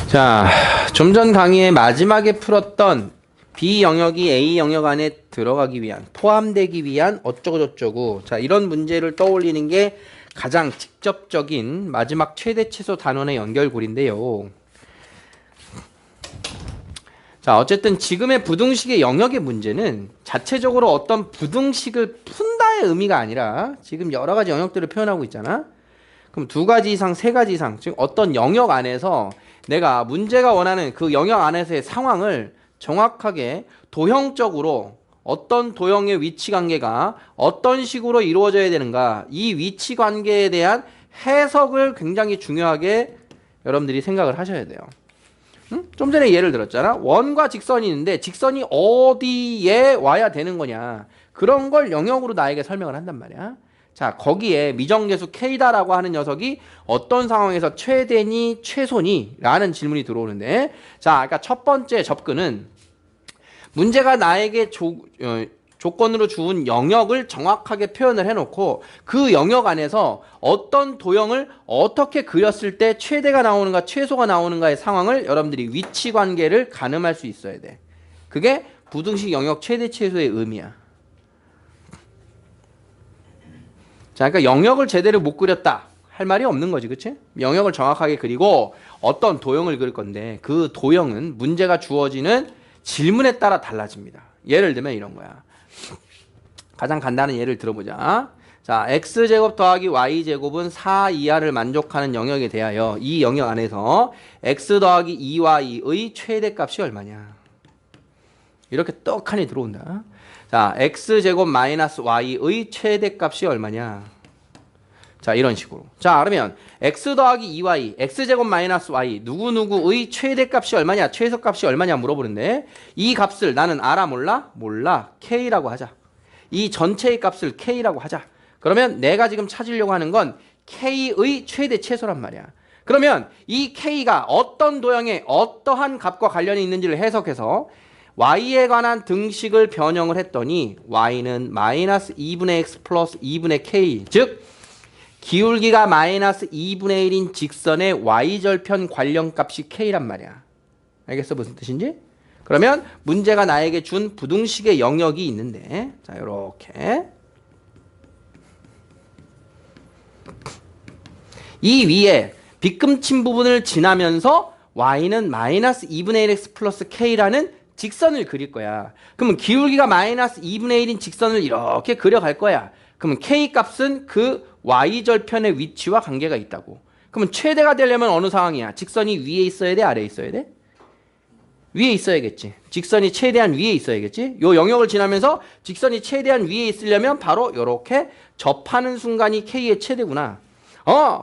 자, 좀 전 강의의 마지막에 풀었던 B 영역이 A 영역 안에 들어가기 위한, 포함되기 위한 어쩌고저쩌고. 자, 이런 문제를 떠올리는 게 가장 직접적인 마지막 최대 최소 단원의 연결고리인데요. 자, 어쨌든 지금의 부등식의 영역의 문제는 자체적으로 어떤 부등식을 푼다의 의미가 아니라 지금 여러 가지 영역들을 표현하고 있잖아. 그럼 두 가지 이상, 세 가지 이상, 즉 어떤 영역 안에서 내가 문제가 원하는 그 영역 안에서의 상황을 정확하게 도형적으로 어떤 도형의 위치 관계가 어떤 식으로 이루어져야 되는가, 이 위치 관계에 대한 해석을 굉장히 중요하게 여러분들이 생각을 하셔야 돼요. 좀 전에 예를 들었잖아. 원과 직선이 있는데 직선이 어디에 와야 되는 거냐, 그런 걸 영역으로 나에게 설명을 한단 말이야. 자, 거기에 미정계수 K다라고 하는 녀석이 어떤 상황에서 최대니 최소니 라는 질문이 들어오는데, 자, 그러니까 첫 번째 접근은 문제가 나에게 조건으로 주은 영역을 정확하게 표현을 해놓고 그 영역 안에서 어떤 도형을 어떻게 그렸을 때 최대가 나오는가 최소가 나오는가의 상황을 여러분들이 위치 관계를 가늠할 수 있어야 돼. 그게 부등식 영역 최대 최소의 의미야. 자, 그러니까 영역을 제대로 못 그렸다 할 말이 없는 거지, 그치? 영역을 정확하게 그리고 어떤 도형을 그릴 건데 그 도형은 문제가 주어지는 질문에 따라 달라집니다. 예를 들면 이런 거야. 가장 간단한 예를 들어보자. 자, x제곱 더하기 y제곱은 4 이하를 만족하는 영역에 대하여 이 영역 안에서 x 더하기 2y의 최대값이 얼마냐. 이렇게 떡하니 들어온다. 자, x제곱 마이너스 y의 최대값이 얼마냐. 자, 이런 식으로. 자, 그러면 x 더하기 2y, x제곱 마이너스 y, 누구누구의 최대값이 얼마냐, 최소값이 얼마냐 물어보는데, 이 값을 나는 알아 몰라? 몰라. k라고 하자. 이 전체의 값을 k라고 하자. 그러면 내가 지금 찾으려고 하는 건 k의 최대 최소란 말이야. 그러면 이 k가 어떤 도형에 어떠한 값과 관련이 있는지를 해석해서 y에 관한 등식을 변형을 했더니 y는 마이너스 2분의 x 플러스 2분의 k, 즉 기울기가 마이너스 2분의 1인 직선의 y절편 관련값이 k란 말이야. 알겠어? 무슨 뜻인지? 그러면 문제가 나에게 준 부등식의 영역이 있는데, 자, 요렇게 이 위에 빗금친 부분을 지나면서 y는 마이너스 2분의 1x 플러스 k라는 직선을 그릴 거야. 그러면 기울기가 마이너스 2분의 1인 직선을 이렇게 그려갈 거야. 그러면 k 값은 그 y절편의 위치와 관계가 있다고. 그러면 최대가 되려면 어느 상황이야? 직선이 위에 있어야 돼? 아래에 있어야 돼? 위에 있어야겠지. 직선이 최대한 위에 있어야겠지. 요 영역을 지나면서 직선이 최대한 위에 있으려면 바로 이렇게 접하는 순간이 k의 최대구나.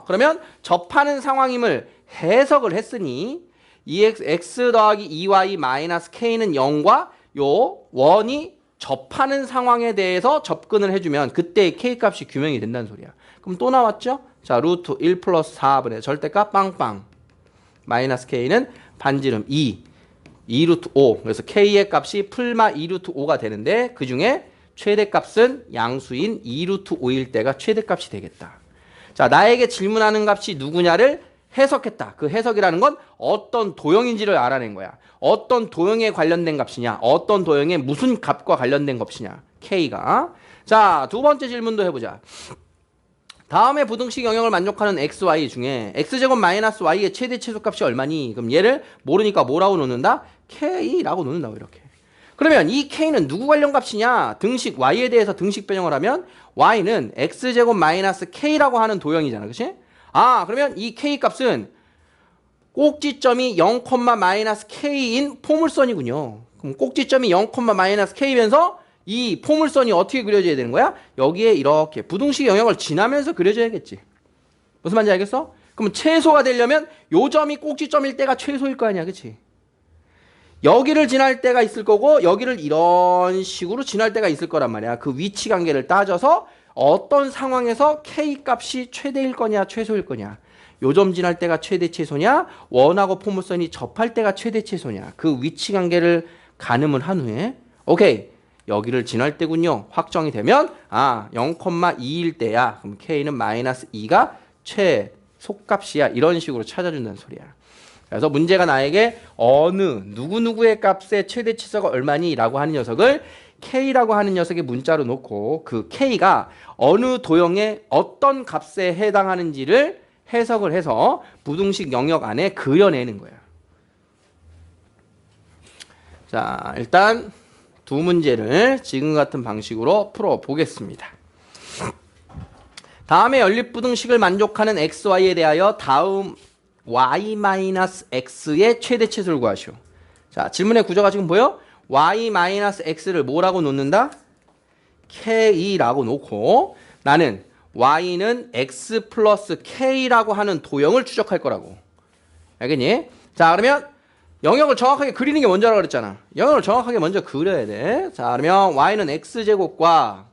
그러면 접하는 상황임을 해석을 했으니 x 더하기 2y 마이너스 k는 0과 요 원이 접하는 상황에 대해서 접근을 해주면 그때의 k 값이 규명이 된다는 소리야. 그럼 또 나왔죠? 자, 루트 1 플러스 4분의 절대값 빵빵. 마이너스 k는 반지름 2 루트 5. 그래서 k의 값이 풀마 2 루트 5가 되는데 그 중에 최대값은 양수인 2 루트 5일 때가 최대값이 되겠다. 자, 나에게 질문하는 값이 누구냐를 해석했다. 그 해석이라는 건 어떤 도형인지를 알아낸 거야. 어떤 도형에 관련된 값이냐, 어떤 도형에 무슨 값과 관련된 값이냐, k가. 자, 두 번째 질문도 해보자. 다음에 부등식 영역을 만족하는 xy 중에 x제곱 마이너스 y의 최대 최소값이 얼마니? 그럼 얘를 모르니까 뭐라고 놓는다? k라고 놓는다고. 이렇게. 그러면 이 k는 누구 관련 값이냐? 등식 y에 대해서 등식 변형을 하면 y는 x제곱 마이너스 k라고 하는 도형이잖아. 그치? 그러면 이 k 값은 꼭지점이 0, 마이너스 k인 포물선이군요. 그럼 꼭지점이 0, 마이너스 k면서 이 포물선이 어떻게 그려져야 되는 거야? 여기에 이렇게 부등식 영역을 지나면서 그려져야겠지. 무슨 말인지 알겠어? 그럼 최소가 되려면 요 점이 꼭지점일 때가 최소일 거 아니야. 그치? 여기를 지날 때가 있을 거고 여기를 이런 식으로 지날 때가 있을 거란 말이야. 그 위치 관계를 따져서 어떤 상황에서 k 값이 최대일 거냐 최소일 거냐, 요 점 지날 때가 최대 최소냐, 원하고 포물선이 접할 때가 최대 최소냐, 그 위치 관계를 가늠을 한 후에 오케이, 여기를 지날 때군요. 확정이 되면 0,2일 때야. 그럼 k는 마이너스 2가 최소값이야. 이런 식으로 찾아준다는 소리야. 그래서 문제가 나에게 어느 누구누구의 값의 최대치수가 얼마니? 라고 하는 녀석을 K라고 하는 녀석의 문자로 놓고 그 K가 어느 도형의 어떤 값에 해당하는지를 해석을 해서 부등식 영역 안에 그려내는 거야. 자, 일단 두 문제를 지금 같은 방식으로 풀어보겠습니다. 다음에 연립부등식을 만족하는 xy에 대하여 다음 y-x의 최대치수를 구하시오. 자, 질문의 구조가 지금 보여? y-x를 뭐라고 놓는다? k라고 놓고 나는 y는 x 플러스 k라고 하는 도형을 추적할 거라고. 알겠니? 자, 그러면 영역을 정확하게 그리는 게 먼저라고 그랬잖아. 영역을 정확하게 먼저 그려야 돼. 자, 그러면 y는 x제곱과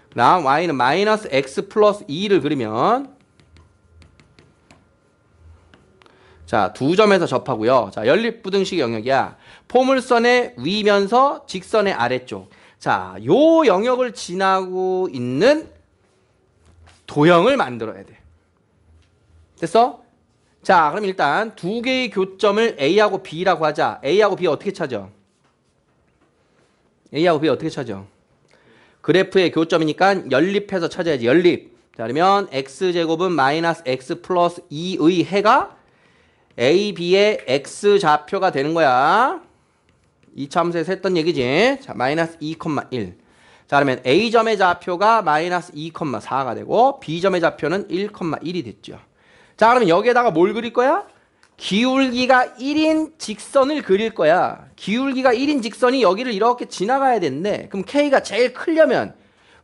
그다음 y는 마이너스 x 플러스 2를 그리면 자, 두 점에서 접하고요. 자, 연립부등식 영역이야. 포물선의 위면서 직선의 아래쪽. 자, 요 영역을 지나고 있는 도형을 만들어야 돼. 됐어? 자, 그럼 일단 두 개의 교점을 A하고 B라고 하자. A하고 B 어떻게 찾아? A하고 B 어떻게 찾아? 그래프의 교점이니까 연립해서 찾아야지. 연립. 자, 그러면 x제곱은 마이너스 x 플러스 2의 해가 a, b의 x좌표가 되는 거야. 이 참수에서 했던 얘기지. 자, 마이너스 2,1. 자, 그러면 a점의 좌표가 마이너스 2,4가 되고 b점의 좌표는 1,1이 됐죠. 자, 그러면 여기에다가 뭘 그릴 거야? 기울기가 1인 직선을 그릴 거야. 기울기가 1인 직선이 여기를 이렇게 지나가야 되는데 그럼 K가 제일 크려면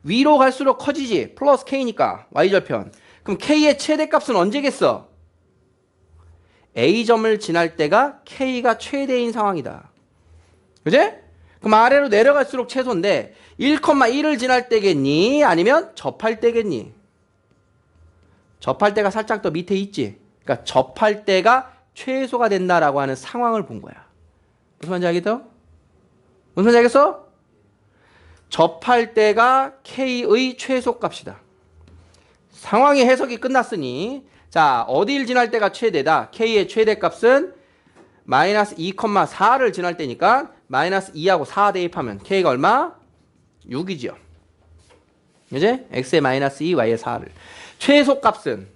위로 갈수록 커지지. 플러스 K니까 Y절편. 그럼 K의 최대값은 언제겠어? A점을 지날 때가 K가 최대인 상황이다. 그지? 그럼 아래로 내려갈수록 최소인데 1,1을 지날 때겠니? 아니면 접할 때겠니? 접할 때가 살짝 더 밑에 있지. 그러니까 접할 때가 최소가 된다라고 하는 상황을 본 거야. 무슨 말인지 알겠어? 무슨 말인지 알겠어? 접할 때가 K의 최소값이다. 상황의 해석이 끝났으니 자, 어디를 지날 때가 최대다? K의 최대값은 마이너스 2,4를 지날 때니까 마이너스 2하고 4 대입하면 K가 얼마? 6이죠. 그지? X의 마이너스 2, Y의 4를. 최소값은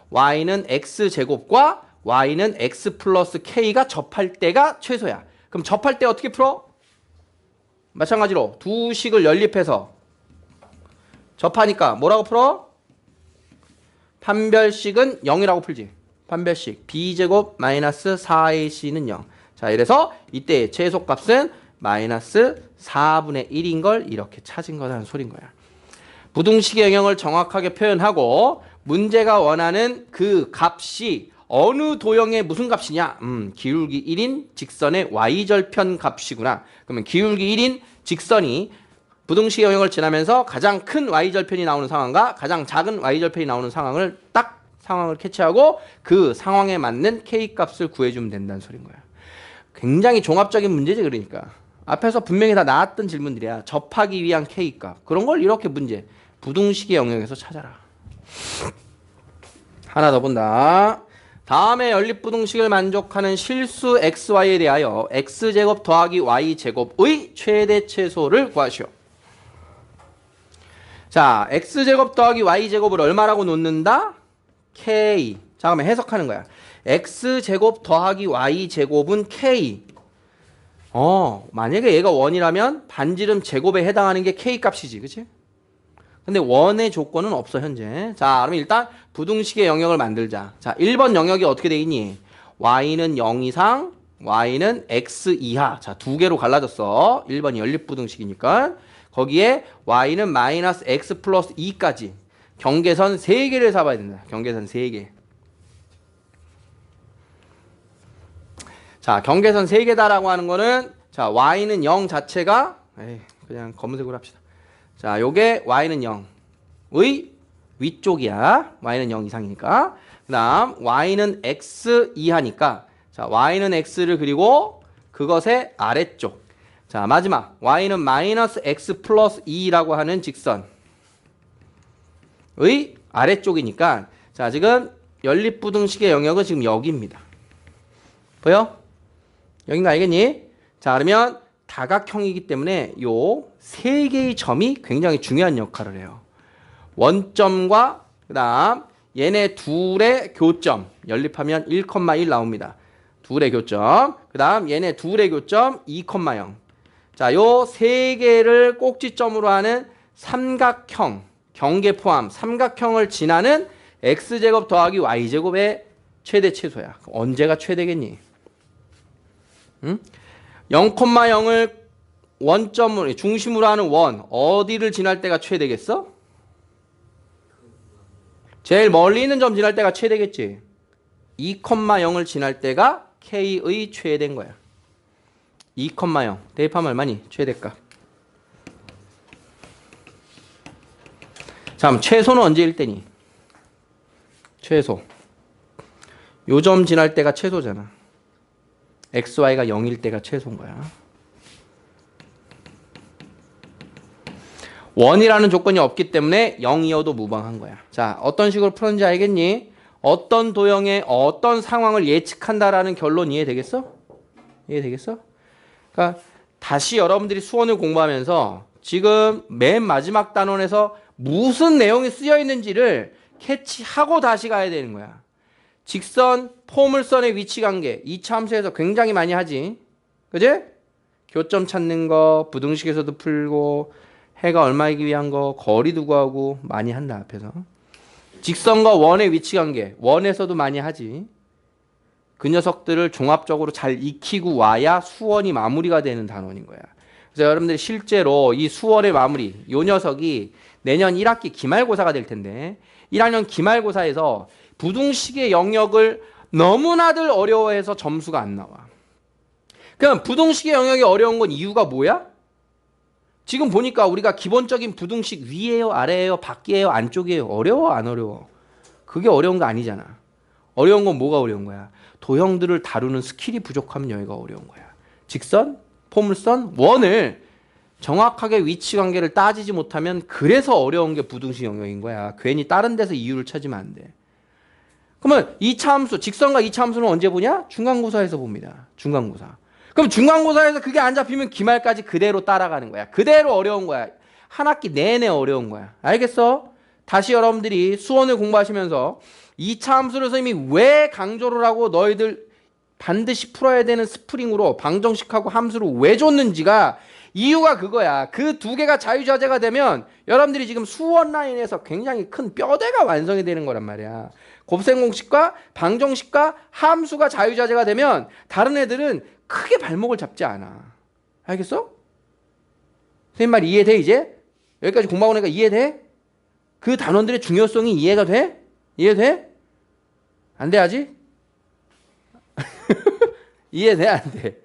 Y는 X제곱과 Y는 X 플러스 K가 접할 때가 최소야. 그럼 접할 때 어떻게 풀어? 마찬가지로 두 식을 연립해서 접하니까 뭐라고 풀어? 판별식은 0이라고 풀지. 판별식 B제곱 마이너스 4AC는 0. 자, 이래서 이때 최소값은 마이너스 4분의 1인 걸 이렇게 찾은 거라는 소린 거야. 부등식의 영역을 정확하게 표현하고 문제가 원하는 그 값이 어느 도형의 무슨 값이냐? 기울기 1인 직선의 y절편 값이구나. 그러면 기울기 1인 직선이 부등식의 영역을 지나면서 가장 큰 y절편이 나오는 상황과 가장 작은 y절편이 나오는 상황을 딱 상황을 캐치하고 그 상황에 맞는 k값을 구해주면 된다는 소린 거야. 굉장히 종합적인 문제지. 그러니까 앞에서 분명히 다 나왔던 질문들이야. 접하기 위한 k값. 그런 걸 이렇게 문제 부등식의 영역에서 찾아라. 하나 더 본다. 다음에 연립부등식을 만족하는 실수 xy에 대하여 x제곱 더하기 y제곱의 최대최소를 구하시오. 자, x제곱 더하기 y제곱을 얼마라고 놓는다? k. 자, 그러면 해석하는 거야. x제곱 더하기 y제곱은 k. 만약에 얘가 1이라면 반지름 제곱에 해당하는 게 k 값이지. 그치? 근데 원의 조건은 없어 현재. 자, 그럼 일단 부등식의 영역을 만들자. 자, 1번 영역이 어떻게 돼 있니? y는 0 이상, y는 x 이하. 자, 두 개로 갈라졌어. 1번이 연립부등식이니까. 거기에 y는 마이너스 x 플러스 2까지. 경계선 3개를 잡아야 된다. 경계선 3개. 자, 경계선 3개다라고 하는 거는 자, y는 0 자체가 그냥 검은색으로 합시다. 자, 요게 y는 0의 위쪽이야. y는 0 이상이니까. 그 다음 y는 x 이하니까 자, y는 x를 그리고 그것의 아래쪽. 자, 마지막 y는 마이너스 x 플러스 2라고 하는 직선의 아래쪽이니까 자, 지금 연립부등식의 영역은 지금 여기입니다. 보여? 여긴가 알겠니? 자, 그러면 다각형이기 때문에 요 세 개의 점이 굉장히 중요한 역할을 해요. 원점과 그다음 얘네 둘의 교점 연립하면 1,1 나옵니다. 둘의 교점. 그다음 얘네 둘의 교점 2,0. 자, 요 세 개를 꼭지점으로 하는 삼각형, 경계 포함 삼각형을 지나는 x제곱 더하기 y제곱의 최대 최소야. 언제가 최대겠니? 응? 0,0을 원점으로 중심으로 하는 원 어디를 지날 때가 최대겠어? 제일 멀리 있는 점 지날 때가 최대겠지. 2,0을 지날 때가 k의 최대인 거야. 2,0 대입하면 얼마니? 최대값. 자, 그럼 최소는 언제일 때니? 최소. 요 점 지날 때가 최소잖아. xy가 0일 때가 최소인 거야. 원이라는 조건이 없기 때문에 0이어도 무방한 거야. 자, 어떤 식으로 풀었는지 알겠니? 어떤 도형의 어떤 상황을 예측한다라는 결론 이해되겠어? 이해되겠어? 그러니까 다시 여러분들이 수원을 공부하면서 지금 맨 마지막 단원에서 무슨 내용이 쓰여 있는지를 캐치하고 다시 가야 되는 거야. 직선, 포물선의 위치 관계 2차 함수에서 굉장히 많이 하지. 그지? 교점 찾는 거 부등식에서도 풀고 해가 얼마이기 위한 거 거리도 구하고 많이 한다 앞에서. 직선과 원의 위치 관계 원에서도 많이 하지. 그 녀석들을 종합적으로 잘 익히고 와야 수원이 마무리가 되는 단원인 거야. 그래서 여러분들이 실제로 이 수원의 마무리 요 녀석이 내년 1학기 기말고사가 될 텐데 1학년 기말고사에서 부등식의 영역을 너무나들 어려워해서 점수가 안 나와. 그럼 부등식의 영역이 어려운 건 이유가 뭐야? 지금 보니까 우리가 기본적인 부등식 위에요, 아래에요, 밖이에요, 안쪽이에요. 어려워, 안 어려워? 그게 어려운 거 아니잖아. 어려운 건 뭐가 어려운 거야? 도형들을 다루는 스킬이 부족하면 여기가 어려운 거야. 직선, 포물선, 원을 정확하게 위치 관계를 따지지 못하면 그래서 어려운 게 부등식 영역인 거야. 괜히 다른 데서 이유를 찾으면 안 돼. 그러면 2차 함수, 직선과 2차 함수는 언제 보냐? 중간고사에서 봅니다. 중간고사. 그럼 중간고사에서 그게 안 잡히면 기말까지 그대로 따라가는 거야. 그대로 어려운 거야. 한 학기 내내 어려운 거야. 알겠어? 다시 여러분들이 수원을 공부하시면서 2차 함수를 선생님이 왜 강조를 하고 너희들 반드시 풀어야 되는 스프링으로 방정식하고 함수를 왜 줬는지가 이유가 그거야. 그 두 개가 자유자재가 되면 여러분들이 지금 수원 라인에서 굉장히 큰 뼈대가 완성이 되는 거란 말이야. 곱셈 공식과 방정식과 함수가 자유자재가 되면 다른 애들은 크게 발목을 잡지 않아. 알겠어? 선생님 말 이해돼 이제? 여기까지 공부하고 나니까 이해돼? 그 단원들의 중요성이 이해가 돼? 이해돼? 안 돼 아직? 이해돼 안 돼?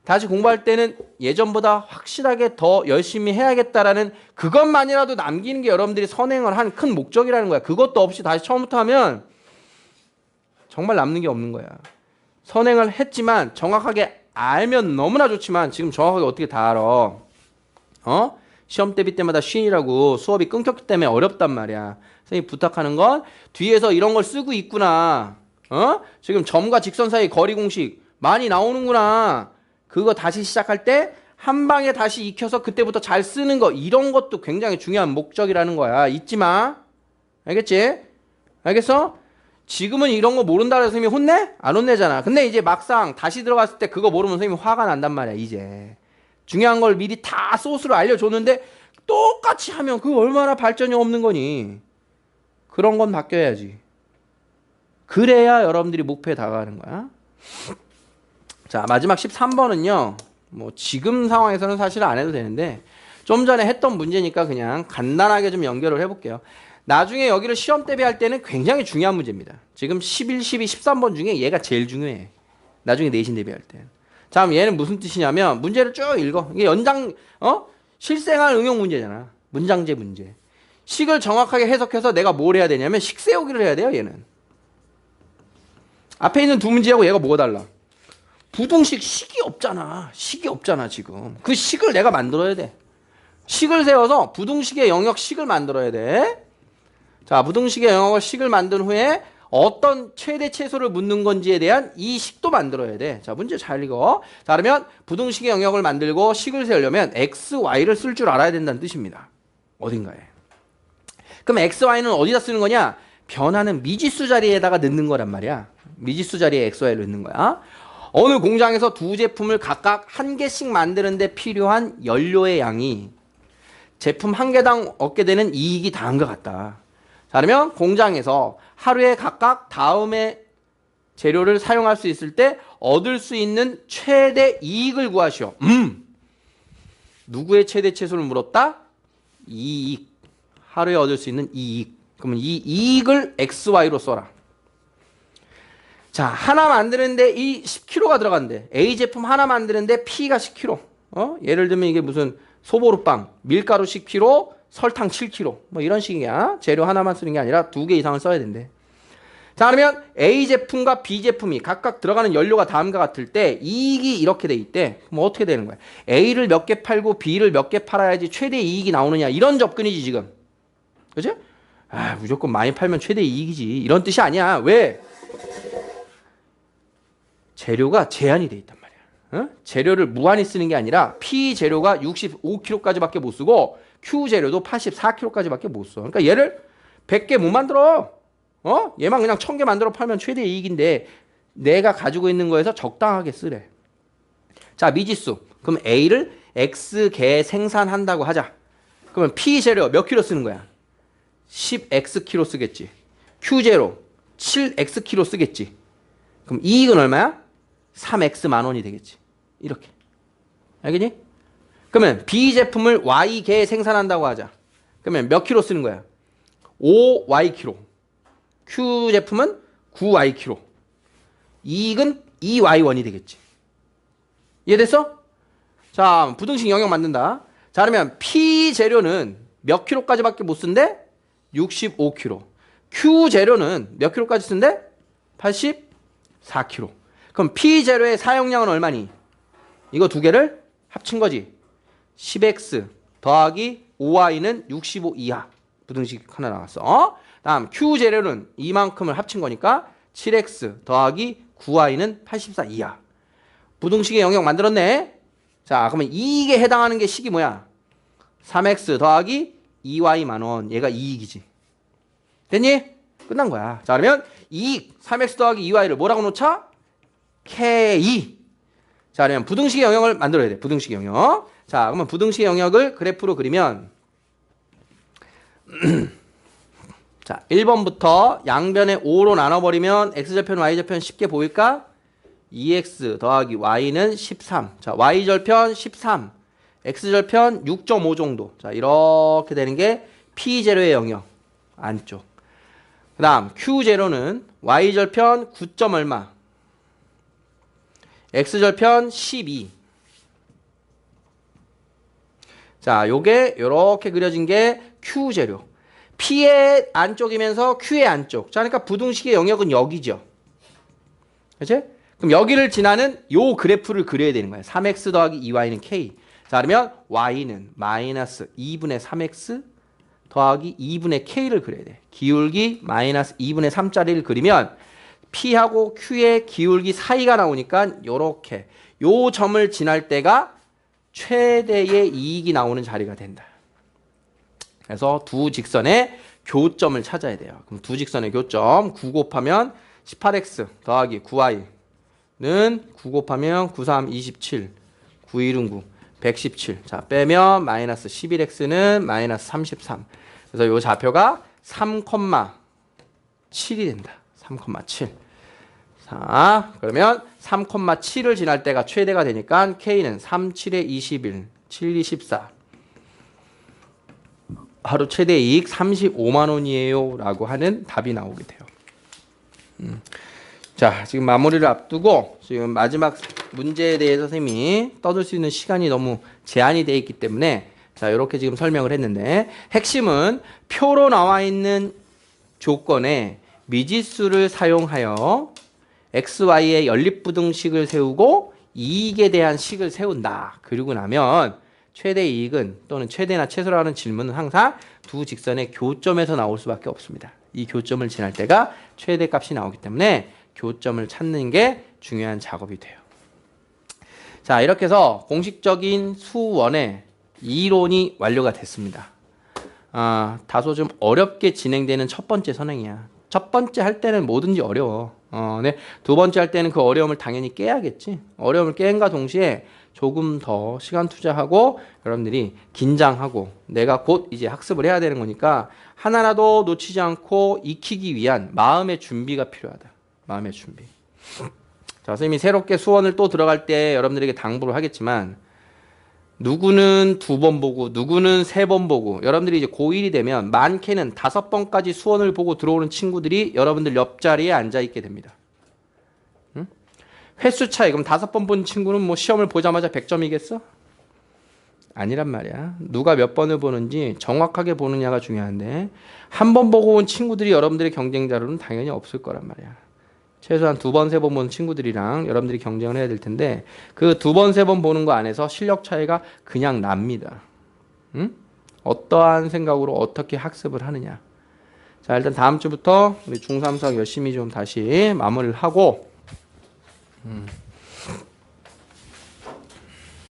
다시 공부할 때는 예전보다 확실하게 더 열심히 해야겠다라는 그것만이라도 남기는 게 여러분들이 선행을 한 큰 목적이라는 거야. 그것도 없이 다시 처음부터 하면 정말 남는 게 없는 거야. 선행을 했지만 정확하게 알면 너무나 좋지만 지금 정확하게 어떻게 다 알아. 시험 대비 때마다 쉰이라고 수업이 끊겼기 때문에 어렵단 말이야. 선생님 부탁하는 건 뒤에서 이런 걸 쓰고 있구나. 지금 점과 직선 사이 거리 공식 많이 나오는구나. 그거 다시 시작할 때 한 방에 다시 익혀서 그때부터 잘 쓰는 거 이런 것도 굉장히 중요한 목적이라는 거야. 잊지 마. 알겠지? 알겠어? 지금은 이런 거 모른다 그래서 선생님이 혼내? 안 혼내잖아. 근데 이제 막상 다시 들어갔을 때 그거 모르면 선생님이 화가 난단 말이야. 이제 중요한 걸 미리 다 소스로 알려줬는데 똑같이 하면 그거 얼마나 발전이 없는 거니. 그런 건 바뀌어야지. 그래야 여러분들이 목표에 다가가는 거야. 자, 마지막 13번은요. 뭐 지금 상황에서는 사실 안 해도 되는데 좀 전에 했던 문제니까 그냥 간단하게 좀 연결을 해볼게요. 나중에 여기를 시험 대비할 때는 굉장히 중요한 문제입니다. 지금 11, 12, 13번 중에 얘가 제일 중요해. 나중에 내신 대비할 때. 자, 그럼 얘는 무슨 뜻이냐면 문제를 쭉 읽어. 이게 연장 실생활 응용 문제잖아. 문장제 문제. 식을 정확하게 해석해서 내가 뭘 해야 되냐면 식 세우기를 해야 돼요. 얘는. 앞에 있는 두 문제하고 얘가 뭐가 달라? 부등식 식이 없잖아. 식이 없잖아 지금. 그 식을 내가 만들어야 돼. 식을 세워서 부등식의 영역 식을 만들어야 돼. 자, 부등식의 영역을 식을 만든 후에 어떤 최대 최소를 묻는 건지에 대한 이 식도 만들어야 돼. 자, 문제 잘 읽어. 자, 그러면 부등식의 영역을 만들고 식을 세우려면 x, y를 쓸 줄 알아야 된다는 뜻입니다. 어딘가에. 그럼 x, y는 어디다 쓰는 거냐? 변하는 미지수 자리에다가 넣는 거란 말이야. 미지수 자리에 x, y를 넣는 거야. 어느 공장에서 두 제품을 각각 한 개씩 만드는데 필요한 연료의 양이 제품 한 개당 얻게 되는 이익이 다음과 같다. 자, 그러면 공장에서 하루에 각각 다음의 재료를 사용할 수 있을 때 얻을 수 있는 최대 이익을 구하시오. 누구의 최대 최소를 물었다? 이익. 하루에 얻을 수 있는 이익. 그러면 이 이익을 XY로 써라. 자, 하나 만드는데 이 10kg가 들어간대. A 제품 하나 만드는데 P가 10kg. 예를 들면 이게 무슨 소보루빵, 밀가루 10kg, 설탕 7kg. 뭐 이런 식이야. 재료 하나만 쓰는 게 아니라 2개 이상을 써야 된대. 자, 그러면 A 제품과 B 제품이 각각 들어가는 연료가 다음과 같을 때 이익이 이렇게 돼 있대. 그럼 어떻게 되는 거야? A를 몇 개 팔고 B를 몇 개 팔아야지 최대 이익이 나오느냐. 이런 접근이지 지금. 그치? 아, 무조건 많이 팔면 최대 이익이지. 이런 뜻이 아니야. 왜? 재료가 제한이 돼 있단 말이야. 재료를 무한히 쓰는 게 아니라 P 재료가 65kg까지밖에 못 쓰고 Q 재료도 84kg까지밖에 못 써. 그러니까 얘를 100개 못 만들어. 얘만 그냥 1000개 만들어 팔면 최대 이익인데 내가 가지고 있는 거에서 적당하게 쓰래. 자, 미지수. 그럼 A를 X개 생산한다고 하자. 그러면 P 재료 몇 킬로 쓰는 거야? 10X 킬로 쓰겠지. Q 재료 7X 킬로 쓰겠지. 그럼 이익은 얼마야? 3X 만 원이 되겠지. 이렇게. 알겠니? 그러면 B 제품을 Y개 생산한다고 하자. 그러면 몇 킬로 쓰는 거야? 5Y 킬로. Q 제품은 9Y 킬로. 이익은 2Y1이 되겠지. 이해됐어? 자, 부등식 영역 만든다. 자, 그러면 P 재료는 몇 킬로까지밖에 못 쓴대? 65kg. Q 재료는 몇 킬로까지 쓴대? 84kg. 그럼 P 재료의 사용량은 얼마니? 이거 두 개를 합친 거지. 10X 더하기 5Y는 65 이하. 부등식 하나 나왔어. 다음 Q 재료는 이만큼을 합친 거니까 7X 더하기 9Y는 84 이하. 부등식의 영역 만들었네. 자, 그러면 이익에 해당하는 게 식이 뭐야? 3X 더하기 2Y 만원. 얘가 이익이지. 됐니? 끝난 거야. 자, 그러면 이익 3X 더하기 2Y를 뭐라고 놓자? K. 자, 그러면 부등식의 영역을 만들어야 돼. 부등식의 영역. 자, 그러면 부등식의 영역을 그래프로 그리면 자, 1번부터 양변에 5로 나눠버리면 X절편, Y절편 쉽게 보일까? 2X 더하기 Y는 13. 자, Y절편 13. X절편 6.5 정도. 자, 이렇게 되는 게 P제로의 영역. 안쪽. 그 다음 Q제로는 Y절편 9점 얼마. X절편 12. 자, 요게 요렇게 그려진 게 Q재료. P의 안쪽이면서 Q의 안쪽. 자, 그러니까 부등식의 영역은 여기죠. 그치? 그럼 여기를 지나는 요 그래프를 그려야 되는 거야. 3x 더하기 2y는 k. 자, 그러면 y는 마이너스 2분의 3x 더하기 2분의 k를 그려야 돼. 기울기 마이너스 2분의 3짜리를 그리면 P하고 Q의 기울기 사이가 나오니까 요렇게 요 점을 지날 때가 최대의 이익이 나오는 자리가 된다. 그래서 두 직선의 교점을 찾아야 돼요. 그럼 두 직선의 교점 9 곱하면 18x 더하기 9y는 9 곱하면 9, 3, 27 9, 1은 9 117. 자, 빼면 마이너스 11x는 마이너스 33. 그래서 요 좌표가 3,7이 된다. 3,7. 자, 그러면 3,7을 지날 때가 최대가 되니까 K는 3, 7에 21, 7, 2, 14. 하루 최대 이익 35만 원이에요. 라고 하는 답이 나오게 돼요. 자, 지금 마무리를 앞두고 지금 마지막 문제에 대해서 선생님이 떠들 수 있는 시간이 너무 제한이 되어 있기 때문에 자, 이렇게 지금 설명을 했는데 핵심은 표로 나와 있는 조건에 미지수를 사용하여 XY의 연립부등식을 세우고 이익에 대한 식을 세운다. 그리고 나면 최대 이익은 또는 최대나 최소라는 질문은 항상 두 직선의 교점에서 나올 수밖에 없습니다. 이 교점을 지날 때가 최대 값이 나오기 때문에 교점을 찾는 게 중요한 작업이 돼요. 자, 이렇게 해서 공식적인 수원의 이론이 완료가 됐습니다. 다소 좀 어렵게 진행되는 첫 번째 선행이야. 첫 번째 할 때는 뭐든지 어려워. 네. 두 번째 할 때는 그 어려움을 당연히 깨야겠지. 어려움을 깨는가 동시에 조금 더 시간 투자하고 여러분들이 긴장하고 내가 곧 이제 학습을 해야 되는 거니까 하나라도 놓치지 않고 익히기 위한 마음의 준비가 필요하다. 마음의 준비. 자, 선생님이 새롭게 수원을 또 들어갈 때 여러분들에게 당부를 하겠지만 누구는 2번 보고 누구는 3번 보고 여러분들이 이제 고1이 되면 많게는 5번까지 수원을 보고 들어오는 친구들이 여러분들 옆자리에 앉아 있게 됩니다. 응? 횟수 차이 그럼 5번 본 친구는 뭐 시험을 보자마자 100점이겠어? 아니란 말이야. 누가 몇 번을 보는지 정확하게 보느냐가 중요한데 한 번 보고 온 친구들이 여러분들의 경쟁자로는 당연히 없을 거란 말이야. 최소한 2번, 3번 보는 친구들이랑 여러분들이 경쟁을 해야 될 텐데 그 2번, 3번 보는 거 안에서 실력 차이가 그냥 납니다. 응? 어떠한 생각으로 어떻게 학습을 하느냐. 자, 일단 다음 주부터 우리 중3 수학 열심히 좀 다시 마무리를 하고